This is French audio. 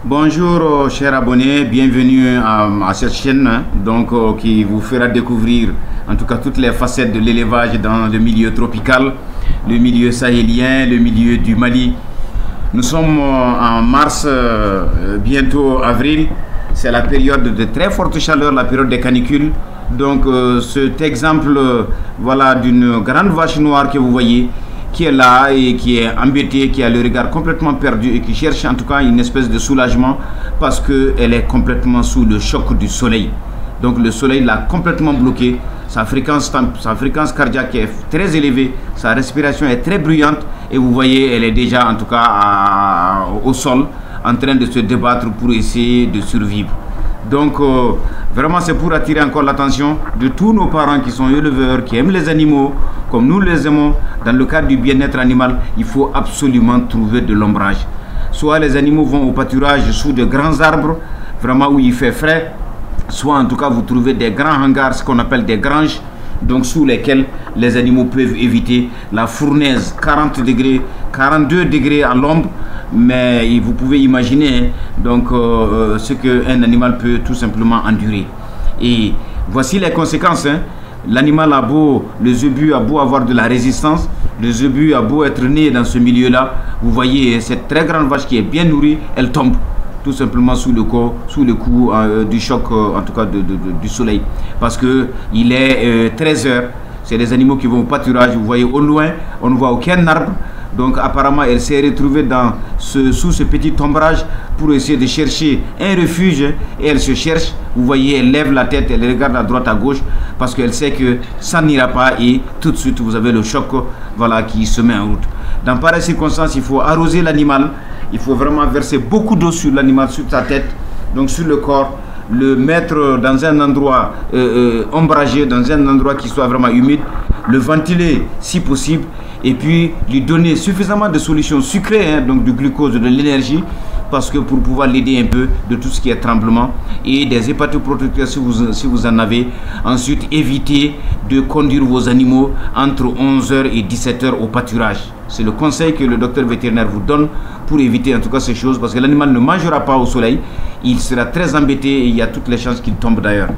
Bonjour chers abonnés, bienvenue à cette chaîne qui vous fera découvrir en tout cas toutes les facettes de l'élevage dans le milieu tropical, le milieu sahélien, le milieu du Mali. Nous sommes en mars, bientôt avril, c'est la période de très forte chaleur, la période des canicules. Donc cet exemple voilà, d'une grande vache noire que vous voyez, qui est là et qui est embêtée, qui a le regard complètement perdu et qui cherche en tout cas une espèce de soulagement parce qu'elle est complètement sous le choc du soleil. Donc le soleil l'a complètement bloqué, sa fréquence cardiaque est très élevée, sa respiration est très bruyante et vous voyez elle est déjà en tout cas au sol en train de se débattre pour essayer de survivre. Donc vraiment c'est pour attirer encore l'attention de tous nos parents qui sont éleveurs, qui aiment les animaux comme nous les aimons. Dans le cadre du bien-être animal, il faut absolument trouver de l'ombrage. Soit les animaux vont au pâturage sous de grands arbres, vraiment où il fait frais, soit en tout cas vous trouvez des grands hangars, ce qu'on appelle des granges, donc sous lesquels les animaux peuvent éviter la fournaise 40 degrés, 42 degrés à l'ombre. Mais vous pouvez imaginer donc ce qu'un animal peut tout simplement endurer. Et voici les conséquences. L'animal a beau, le zébu a beau avoir de la résistance, le zébu a beau être né dans ce milieu-là, vous voyez cette très grande vache qui est bien nourrie, elle tombe tout simplement sous le coup du choc en tout cas du soleil. Parce que il est 13 h, c'est des animaux qui vont au pâturage, vous voyez au loin, on ne voit aucun arbre. Donc apparemment elle s'est retrouvée sous ce petit ombrage pour essayer de chercher un refuge et elle se cherche. Vous voyez, elle lève la tête, elle regarde à droite à gauche parce qu'elle sait que ça n'ira pas et tout de suite vous avez le choc voilà, qui se met en route. Dans pareilles circonstances, il faut arroser l'animal, il faut vraiment verser beaucoup d'eau sur l'animal, sur sa tête, donc sur le corps, le mettre dans un endroit ombragé, dans un endroit qui soit vraiment humide, le ventiler si possible et puis lui donner suffisamment de solutions sucrées, donc du glucose, de l'énergie, parce que pour pouvoir l'aider un peu de tout ce qui est tremblement et des hépatoprotecteurs si vous en avez. Ensuite, évitez de conduire vos animaux entre 11 h et 17 h au pâturage. C'est le conseil que le docteur vétérinaire vous donne pour éviter en tout cas ces choses, parce que l'animal ne mangera pas au soleil, il sera très embêté et il y a toutes les chances qu'il tombe d'ailleurs.